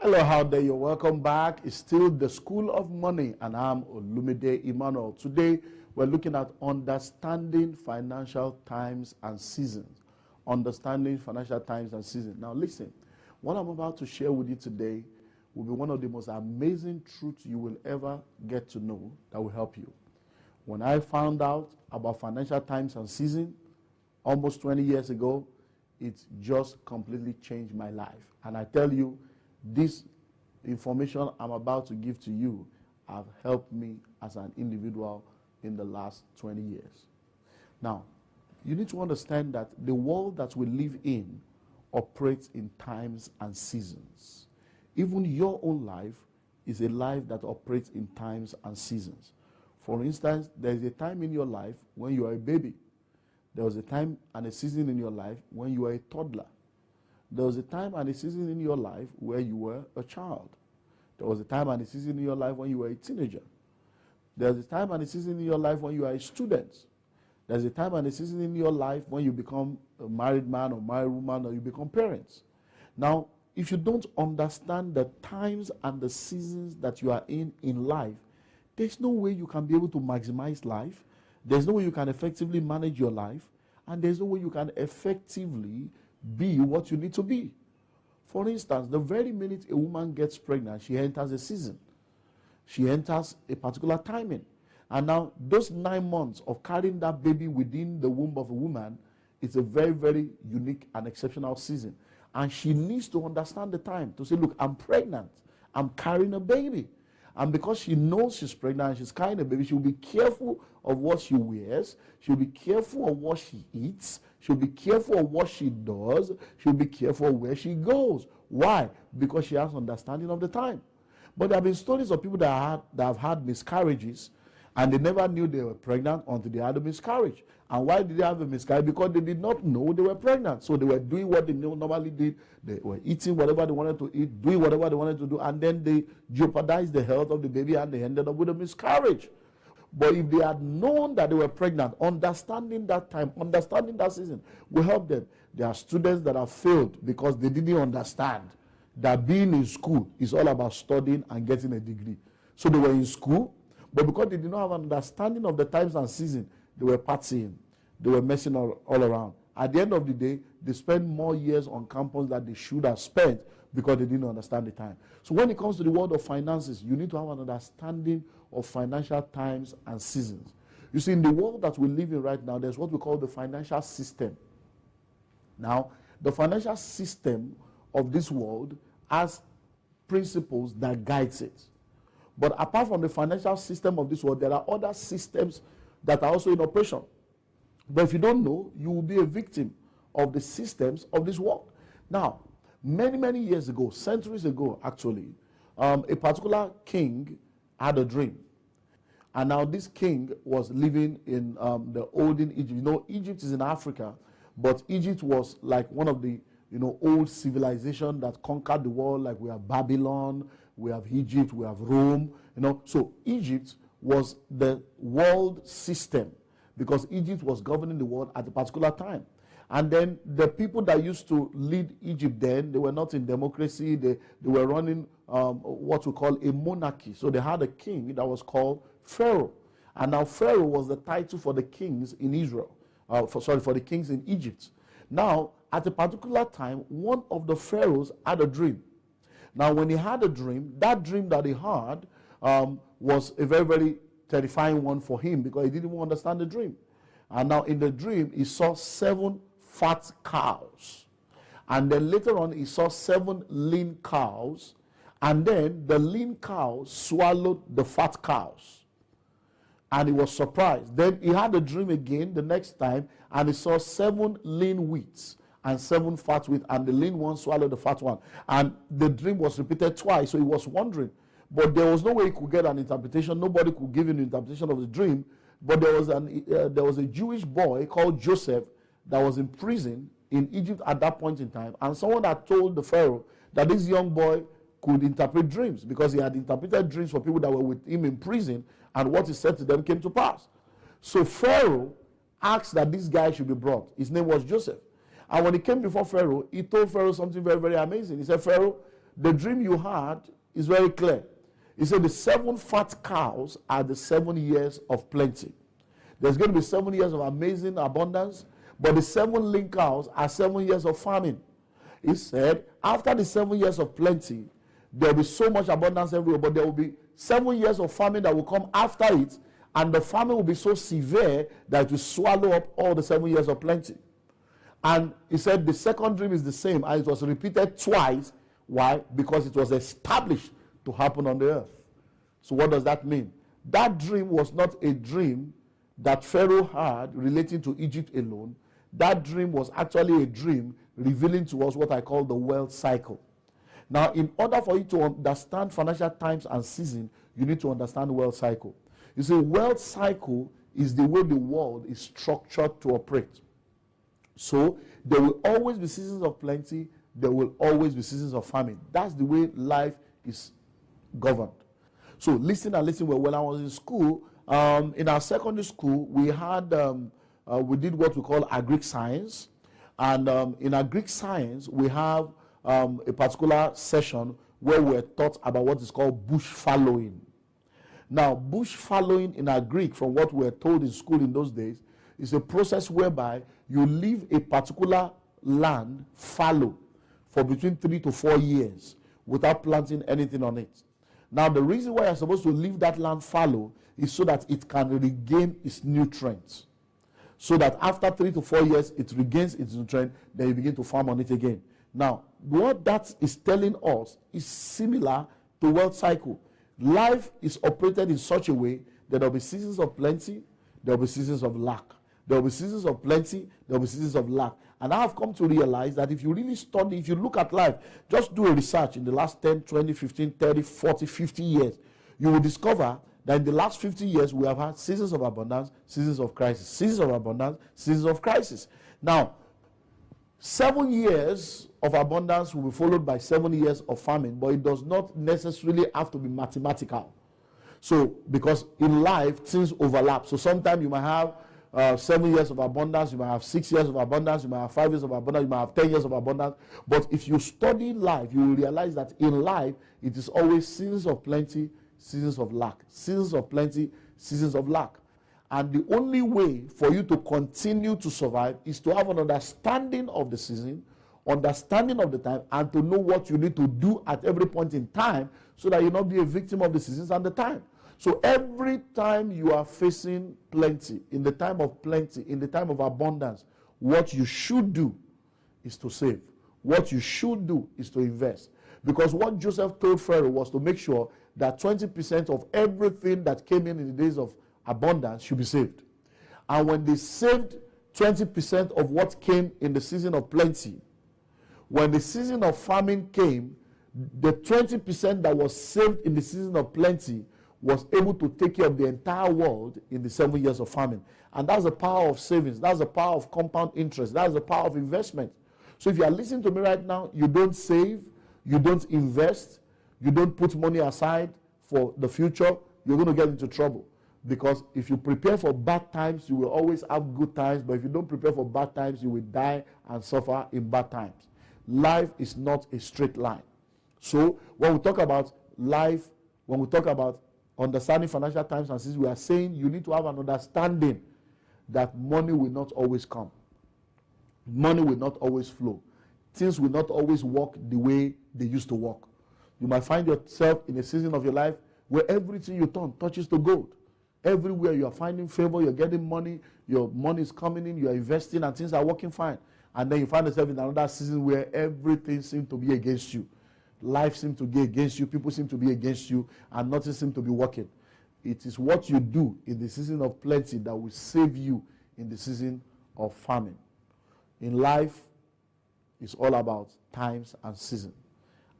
Hello, how there you? Welcome back. It's still the School of Money, and I'm Olumide Emmanuel. Today, we're looking at understanding financial times and seasons. Understanding financial times and seasons. Now, listen, what I'm about to share with you today will be one of the most amazing truths you will ever get to know that will help you. When I found out about financial times and seasons almost 20 years ago, it just completely changed my life. And I tell you, this information I'm about to give to you have helped me as an individual in the last 20 years. Now, you need to understand that the world that we live in operates in times and seasons. Even your own life is a life that operates in times and seasons. For instance, there is a time in your life when you are a baby. There was a time and a season in your life when you were a toddler. There was a time and a season in your life where you were a child. There was a time and a season in your life when you were a teenager. There's a time and a season in your life when you are a student. There's a time and a season in your life when you become a married man or married woman or you become parents. Now, if you don't understand the times and the seasons that you are in life, there's no way you can be able to maximize life. There's no way you can effectively manage your life. And there's no way you can effectively be what you need to be. For instance, the very minute a woman gets pregnant, she enters a season. She enters a particular timing. And now, those 9 months of carrying that baby within the womb of a woman is a very, very unique and exceptional season. And she needs to understand the time to say, look, I'm pregnant. I'm carrying a baby. And because she knows she's pregnant and she's carrying a baby, she'll be careful of what she wears. She'll be careful of what she eats. She'll be careful of what she does. She'll be careful of where she goes. Why? Because she has understanding of the time. But there have been stories of people that have had miscarriages, and they never knew they were pregnant until they had a miscarriage. And why did they have a miscarriage? Because they did not know they were pregnant. So they were doing what they normally did. They were eating whatever they wanted to eat, doing whatever they wanted to do, and then they jeopardized the health of the baby and they ended up with a miscarriage. But if they had known that they were pregnant, understanding that time, understanding that season will help them. There are students that have failed because they didn't understand that being in school is all about studying and getting a degree. So they were in school, but because they did not have an understanding of the times and season, they were partying. They were messing all around. At the end of the day, they spent more years on campus than they should have spent because they didn't understand the time. So when it comes to the world of finances, you need to have an understanding of financial times and seasons. You see, in the world that we live in right now, there's what we call the financial system. Now, the financial system of this world has principles that guides it. But apart from the financial system of this world, there are other systems that are also in operation. But if you don't know, you will be a victim of the systems of this world. Now, many, many years ago, centuries ago actually, a particular king had a dream. And now this king was living in the olden Egypt. You know, Egypt is in Africa, but Egypt was like one of the old civilization that conquered the world. Like we have Babylon, we have Egypt, we have Rome. So Egypt was the world system because Egypt was governing the world at a particular time. And then the people that used to lead Egypt then, they were not in democracy. They were running what we call a monarchy. So they had a king that was called Pharaoh. And now Pharaoh was the title for the kings in Israel. For the kings in Egypt. Now, at a particular time, one of the pharaohs had a dream. Now, when he had a dream, that dream that he had was a very, very terrifying one for him because he didn't even understand the dream. And now in the dream, he saw 7 fat cows. And then later on, he saw 7 lean cows. And then the lean cows swallowed the fat cows. And he was surprised. Then he had a dream again the next time, and he saw 7 lean wheats and 7 fat wheat, and the lean one swallowed the fat one. And the dream was repeated twice, so he was wondering. But there was no way he could get an interpretation. Nobody could give him an interpretation of the dream. But there was a Jewish boy called Joseph that was in prison in Egypt at that point in time. And someone had told the Pharaoh that this young boy could interpret dreams because he had interpreted dreams for people that were with him in prison, and what he said to them came to pass. So Pharaoh asked that this guy should be brought. His name was Joseph. And when he came before Pharaoh, he told Pharaoh something very, very amazing. He said, Pharaoh, the dream you had is very clear. He said the 7 fat cows are the 7 years of plenty. There's going to be 7 years of amazing abundance, but the 7 lean cows are 7 years of famine. He said after the 7 years of plenty, there will be so much abundance everywhere, but there will be 7 years of famine that will come after it, and the famine will be so severe that it will swallow up all the 7 years of plenty. And he said the second dream is the same, and it was repeated twice. Why? Because it was established to happen on the earth. So what does that mean? That dream was not a dream that Pharaoh had relating to Egypt alone. That dream was actually a dream revealing to us what I call the wealth cycle. Now, in order for you to understand financial times and season, you need to understand the wealth cycle. You see, wealth cycle is the way the world is structured to operate. So there will always be seasons of plenty. There will always be seasons of famine. That's the way life is governed. So listen and listen well. When I was in school, in our secondary school, we had we did what we call agric science, and in agric science we have a particular session where we're taught about what is called bush fallowing. Now, bush fallowing in agric, from what we're told in school in those days, is a process whereby you leave a particular land fallow for between 3 to 4 years without planting anything on it. Now, the reason why you're supposed to leave that land fallow is so that it can regain its nutrients. So that after 3 to 4 years, it regains its nutrients, then you begin to farm on it again. Now, what that is telling us is similar to wealth cycle. Life is operated in such a way that there will be seasons of plenty, there will be seasons of lack. There will be seasons of plenty, there will be seasons of lack. And I have come to realize that if you really study, if you look at life, just do a research in the last 10, 20, 15, 30, 40, 50 years, you will discover that in the last 50 years, we have had seasons of abundance, seasons of crisis, seasons of abundance, seasons of crisis. Now, 7 years of abundance will be followed by 7 years of famine, but it does not necessarily have to be mathematical. So, because in life, things overlap. So sometimes you might have 7 years of abundance, you might have 6 years of abundance, you might have 5 years of abundance, you might have 10 years of abundance. But if you study life, you will realize that in life, it is always seasons of plenty, seasons of lack. Seasons of plenty, seasons of lack. And the only way for you to continue to survive is to have an understanding of the season, understanding of the time, and to know what you need to do at every point in time so that you not be a victim of the seasons and the time. So every time you are facing plenty, in the time of plenty, in the time of abundance, what you should do is to save. What you should do is to invest. Because what Joseph told Pharaoh was to make sure that 20% of everything that came in the days of abundance should be saved. And when they saved 20% of what came in the season of plenty, when the season of famine came, the 20% that was saved in the season of plenty was able to take care of the entire world in the 7 years of famine. And that's the power of savings. That's the power of compound interest. That's the power of investment. So if you are listening to me right now, you don't save, you don't invest, you don't put money aside for the future, you're going to get into trouble. Because if you prepare for bad times, you will always have good times. But if you don't prepare for bad times, you will die and suffer in bad times. Life is not a straight line. So when we talk about life, when we talk about understanding financial times and seasons, we are saying you need to have an understanding that money will not always come. Money will not always flow. Things will not always work the way they used to work. You might find yourself in a season of your life where everything you turn touches to gold. Everywhere you are finding favor, you're getting money, your money is coming in, you're investing, and things are working fine. And then you find yourself in another season where everything seems to be against you. Life seems to be against you, people seem to be against you, and nothing seems to be working. It is what you do in the season of plenty that will save you in the season of famine. In life, it's all about times and season.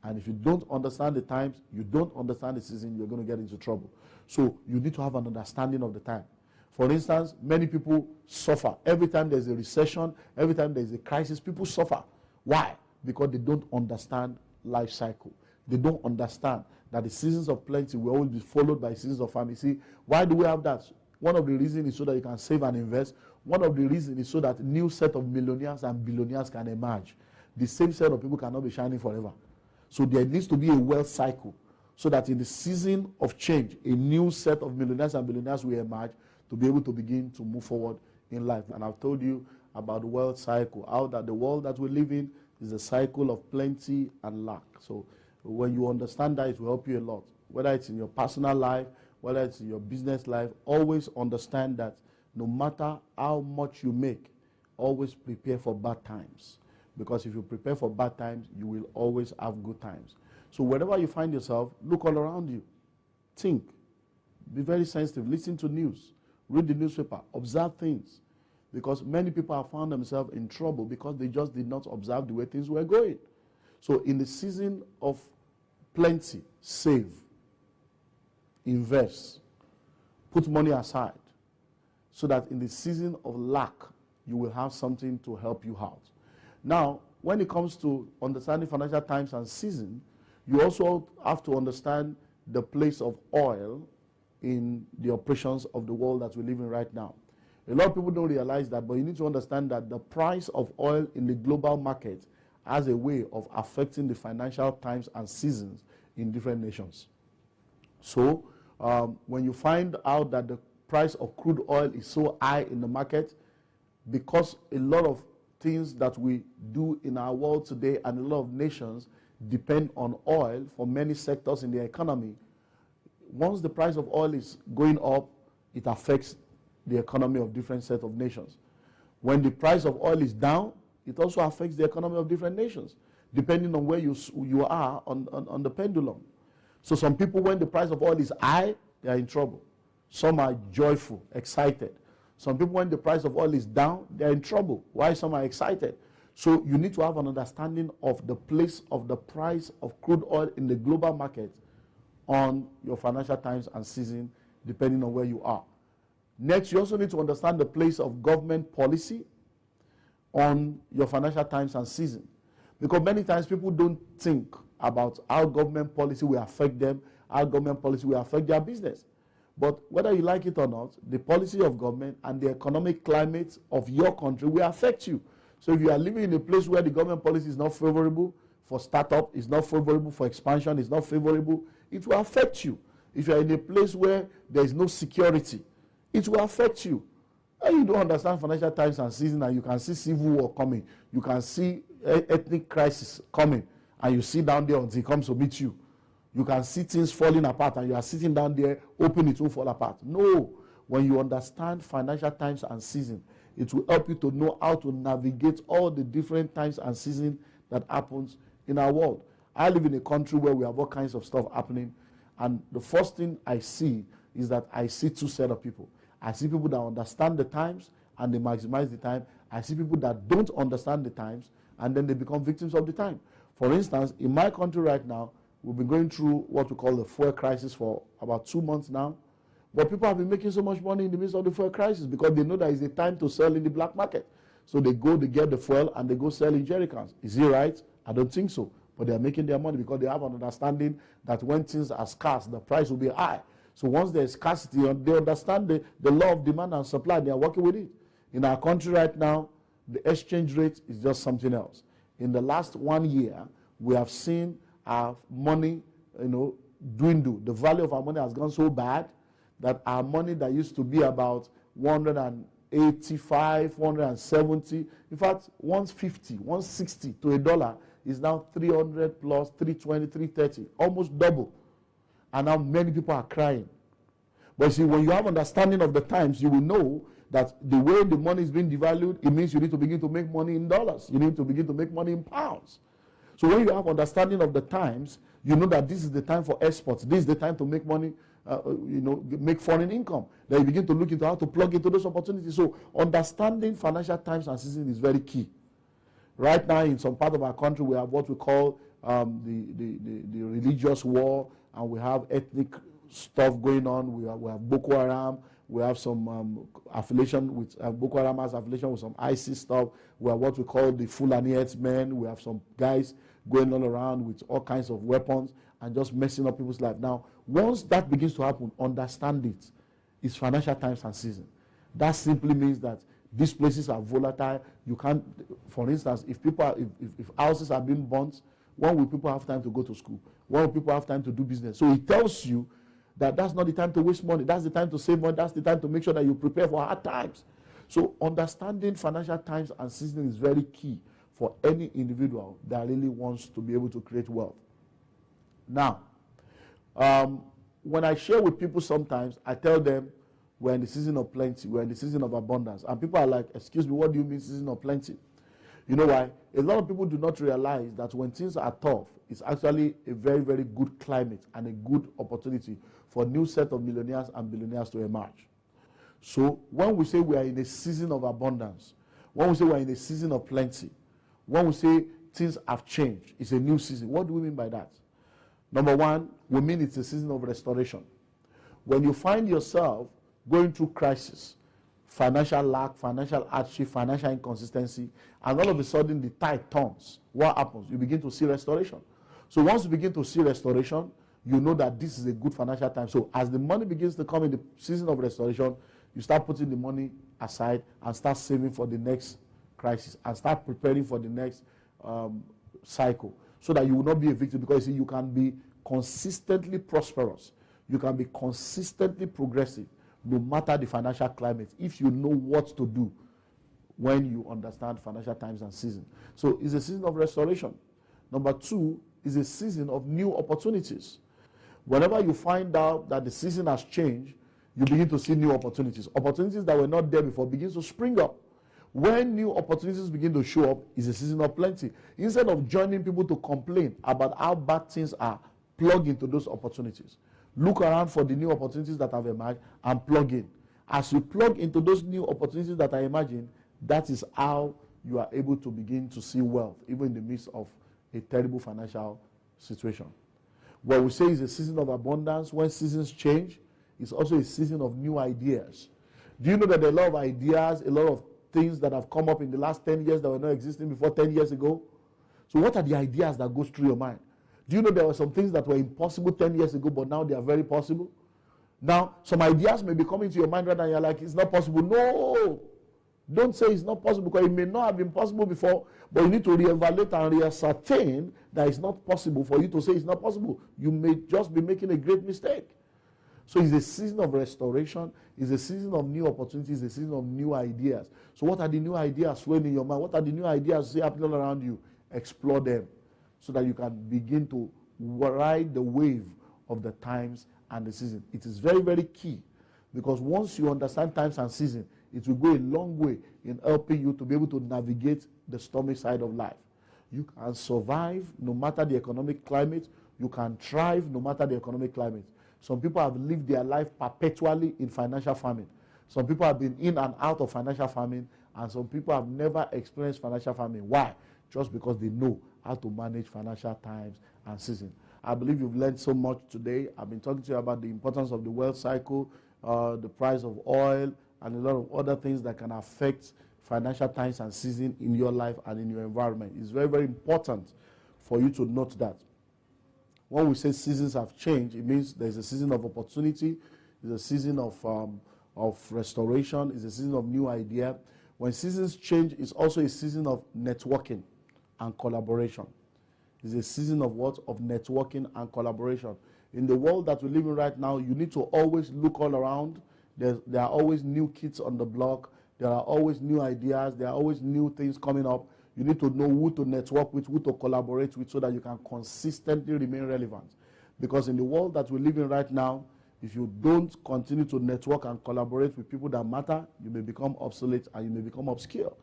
And if you don't understand the times, you don't understand the season, you're going to get into trouble. So you need to have an understanding of the time. For instance, many people suffer. Every time there's a recession, every time there's a crisis, people suffer. Why? Because they don't understand life cycle. They don't understand that the seasons of plenty will always be followed by seasons of famine. See, why do we have that? One of the reasons is so that you can save and invest. One of the reasons is so that a new set of millionaires and billionaires can emerge. The same set of people cannot be shining forever. So there needs to be a wealth cycle so that in the season of change, a new set of millionaires and billionaires will emerge to be able to begin to move forward in life. And I've told you about the wealth cycle, how that the world that we live in is a cycle of plenty and lack. So when you understand that, it will help you a lot. Whether it's in your personal life, whether it's in your business life, always understand that no matter how much you make, always prepare for bad times. Because if you prepare for bad times, you will always have good times. So wherever you find yourself, look all around you. Think. Be very sensitive. Listen to news. Read the newspaper. Observe things. Because many people have found themselves in trouble because they just did not observe the way things were going. So in the season of plenty, save. Invest. Put money aside. So that in the season of lack, you will have something to help you out. Now, when it comes to understanding financial times and season, you also have to understand the place of oil in the operations of the world that we live in right now. A lot of people don't realize that, but you need to understand that the price of oil in the global market has a way of affecting the financial times and seasons in different nations. So, when you find out that the price of crude oil is so high in the market, because a lot of things that we do in our world today and a lot of nations depend on oil for many sectors in the economy, once the price of oil is going up, it affects the economy of different set of nations. When the price of oil is down, it also affects the economy of different nations, depending on where you are on the pendulum. So some people, when the price of oil is high, they are in trouble. Some are joyful, excited. Some people, when the price of oil is down, they are in trouble. Why some are excited? So you need to have an understanding of the place of the price of crude oil in the global market on your financial times and season, depending on where you are. Next, you also need to understand the place of government policy on your financial times and season. Because many times people don't think about how government policy will affect them, how government policy will affect their business. But whether you like it or not, the policy of government and the economic climate of your country will affect you. So if you are living in a place where the government policy is not favorable for startup, is not favorable for expansion, is not favorable, it will affect you. If you are in a place where there is no security, it will affect you. And you don't understand financial times and season, and you can see civil war coming, you can see ethnic crisis coming, and you sit down there until it comes to meet you. You can see things falling apart, and you are sitting down there hoping it will fall apart. No. When you understand financial times and season, it will help you to know how to navigate all the different times and seasons that happens in our world. I live in a country where we have all kinds of stuff happening, and the first thing I see is that I see two sets of people. I see people that understand the times and they maximize the time. I see people that don't understand the times and then they become victims of the time. For instance, in my country right now, we've been going through what we call the fuel crisis for about 2 months now. But people have been making so much money in the midst of the fuel crisis because they know that it's a time to sell in the black market. So they go, they get the fuel, and they go sell in jerry cans. Is it right? I don't think so. But they are making their money because they have an understanding that when things are scarce, the price will be high. So once there is scarcity, they understand the law of demand and supply. They are working with it. In our country right now, the exchange rate is just something else. In the last 1 year, we have seen our money, dwindle. The value of our money has gone so bad that our money that used to be about 185, 170, in fact, 150, 160 to $1 is now 300 plus, 320, 330, almost double. And now many people are crying. But see, when you have understanding of the times, you will know that the way the money is being devalued, it means you need to begin to make money in dollars. You need to begin to make money in pounds. So when you have understanding of the times, you know that this is the time for exports. This is the time to make money, make foreign income. Then you begin to look into how to plug into those opportunities. So understanding financial times and seasons is very key. Right now, in some part of our country, we have what we call the religious war, and we have ethnic stuff going on. We have Boko Haram. We have some affiliation with Boko Haram has affiliation with some ISIS stuff. We have what we call the Fulani headsmen. We have some guys going all around with all kinds of weapons and just messing up people's life. Now, once that begins to happen, understand it. It's financial times and season. That simply means that these places are volatile. You can't, for instance, if houses are being burnt When will people have time to go to school? When will people have time to do business? So it tells you that that's not the time to waste money. That's the time to save money. That's the time to make sure that you prepare for hard times. So understanding financial times and seasons is very key for any individual that really wants to be able to create wealth. Now, when I share with people sometimes, I tell them we're in the season of plenty, we're in the season of abundance. And people are like, excuse me, what do you mean season of plenty? You know why? A lot of people do not realize that when things are tough, it's actually a very, very good climate and a good opportunity for a new set of millionaires and billionaires to emerge. So when we say we are in a season of abundance, when we say we are in a season of plenty, when we say things have changed, it's a new season, what do we mean by that? Number one, we mean it's a season of restoration. When you find yourself going through crisis, financial lack, financial hardship, financial inconsistency, and all of a sudden the tide turns, what happens? You begin to see restoration. So once you begin to see restoration, you know that this is a good financial time. So as the money begins to come in the season of restoration, you start putting the money aside and start saving for the next crisis and start preparing for the next cycle, so that you will not be a victim, because you can be consistently prosperous. You can be consistently progressive no matter the financial climate if you know what to do when you understand financial times and seasons. So it's a season of restoration. Number two is a season of new opportunities. Whenever you find out that the season has changed, you begin to see new opportunities. Opportunities that were not there before begin to spring up. When new opportunities begin to show up, it's a season of plenty. Instead of joining people to complain about how bad things are, plug into those opportunities. Look around for the new opportunities that have emerged and plug in. As you plug into those new opportunities that are emerging, that is how you are able to begin to see wealth, even in the midst of a terrible financial situation. What we say is a season of abundance. When seasons change, it's also a season of new ideas. Do you know that there are a lot of ideas, a lot of things that have come up in the last 10 years that were not existing before 10 years ago? So what are the ideas that goes through your mind? Do you know there were some things that were impossible 10 years ago, but now they are very possible? Now, some ideas may be coming to your mind right now and you're like, it's not possible. No! Don't say it's not possible, because it may not have been possible before, but you need to reevaluate and reascertain that it's not possible for you to say it's not possible. You may just be making a great mistake. So it's a season of restoration, it's a season of new opportunities, it's a season of new ideas. So what are the new ideas flowing in your mind? What are the new ideas happening all around you? Explore them so that you can begin to ride the wave of the times and the season. It is very, very key, because once you understand times and season, it will go a long way in helping you to be able to navigate the stormy side of life. You can survive no matter the economic climate. You can thrive no matter the economic climate. Some people have lived their life perpetually in financial famine. Some people have been in and out of financial famine, and some people have never experienced financial famine. Why? Just because they know how to manage financial times and seasons. I believe you've learned so much today. I've been talking to you about the importance of the wealth cycle, the price of oil, and a lot of other things that can affect financial times and seasons in your life and in your environment. It's very, very important for you to note that. When we say seasons have changed, it means there's a season of opportunity, there's a season of restoration, it's a season of new idea. When seasons change, it's also a season of networking and collaboration. It's a season of what? Of networking and collaboration. In the world that we live in right now, you need to always look all around. There are always new kids on the block. There are always new ideas. There are always new things coming up. You need to know who to network with, who to collaborate with, so that you can consistently remain relevant. Because in the world that we live in right now, if you don't continue to network and collaborate with people that matter, you may become obsolete and you may become obscure.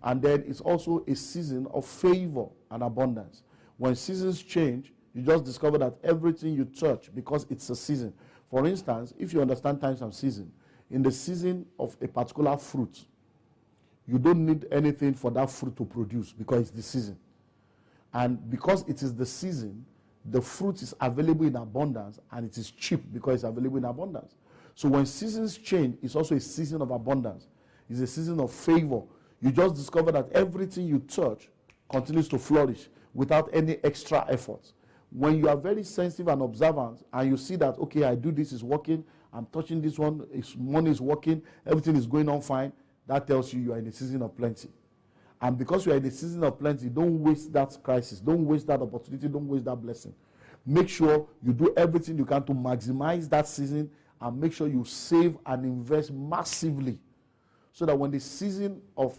And then it's also a season of favor and abundance. When seasons change, you just discover that everything you touch, because it's a season. For instance, if you understand times and season, in the season of a particular fruit, you don't need anything for that fruit to produce, because it's the season. And because it is the season, the fruit is available in abundance, and it is cheap because it's available in abundance. So when seasons change, it's also a season of abundance. It's a season of favor. You just discover that everything you touch continues to flourish without any extra effort. When you are very sensitive and observant, and you see that, okay, I do this, is working, I'm touching this one, money is working, everything is going on fine, that tells you you are in a season of plenty. And because we are in a season of plenty, don't waste that crisis. Don't waste that opportunity. Don't waste that blessing. Make sure you do everything you can to maximize that season, and make sure you save and invest massively, so that when the season of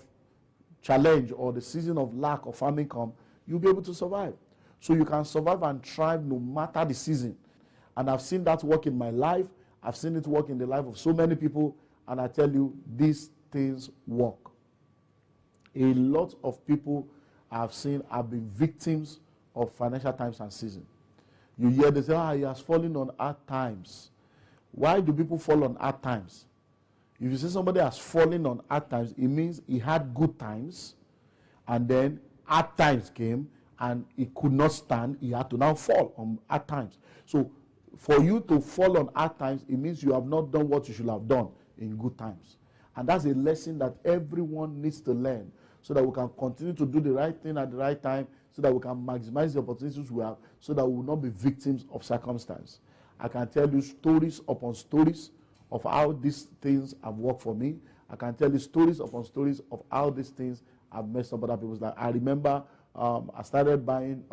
challenge or the season of lack or famine come, you'll be able to survive. So you can survive and thrive no matter the season. And I've seen that work in my life. I've seen it work in the life of so many people. And I tell you, these things work. A lot of people I've seen have been victims of financial times and season. You hear they say, he has fallen on hard times. Why do people fall on hard times? If you say somebody has fallen on hard times, it means he had good times, and then hard times came, and he could not stand. He had to now fall on hard times. So for you to fall on hard times, it means you have not done what you should have done in good times. And that's a lesson that everyone needs to learn, so that we can continue to do the right thing at the right time, so that we can maximize the opportunities we have, so that we will not be victims of circumstance. I can tell you stories upon stories of how these things have worked for me. I can tell you stories upon stories of how these things have messed up other people's life. I remember I started buying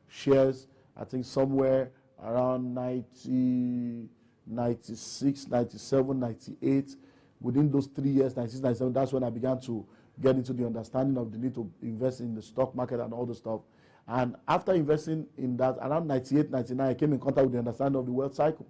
shares, I think somewhere around 90, 96, 97, 98. Within those 3 years, 96, 97, that's when I began to get into the understanding of the need to invest in the stock market and all the stuff. And after investing in that, around 98, 99, I came in contact with the understanding of the wealth cycle.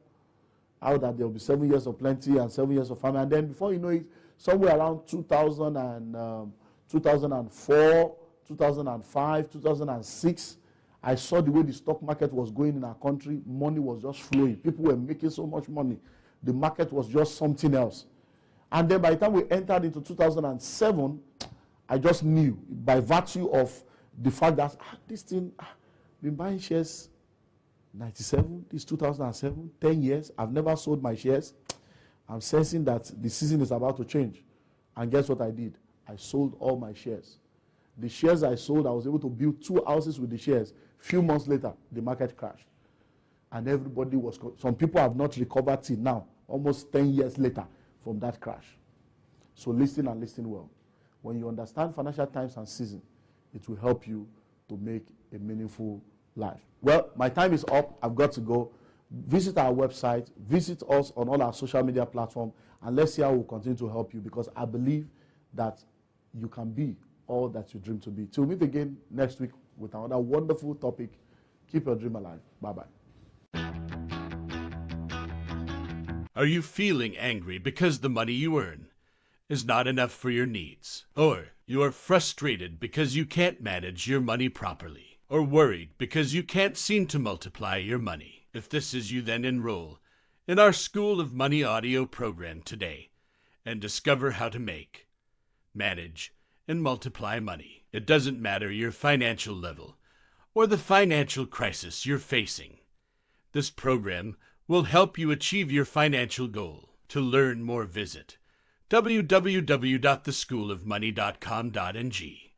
How that there will be 7 years of plenty and 7 years of famine. And then before you know it, somewhere around 2004, 2005, 2006, I saw the way the stock market was going in our country. Money was just flowing. People were making so much money. The market was just something else. And then by the time we entered into 2007, I just knew, by virtue of the fact that this thing, been buying shares 97, this 2007, 10 years, I've never sold my shares. I'm sensing that the season is about to change. And guess what I did? I sold all my shares. The shares I sold, I was able to build 2 houses with the shares. Few months later, the market crashed. And everybody was, some people have not recovered till now, almost 10 years later from that crash. So listen and listen well. When you understand financial times and season, it will help you to make a meaningful life. Well, my time is up. I've got to go. Visit our website. Visit us on all our social media platforms. And let's see how we'll continue to help you, because I believe that you can be all that you dream to be. Till we meet again next week with another wonderful topic. Keep your dream alive. Bye-bye. Are you feeling angry because the money you earn is not enough for your needs? Or you are frustrated because you can't manage your money properly? Or worried because you can't seem to multiply your money? If this is you, then enroll in our School of Money audio program today and discover how to make, manage, and multiply money. It doesn't matter your financial level or the financial crisis you're facing. This program will help you achieve your financial goal. To learn more, visit www.theschoolofmoney.com.ng.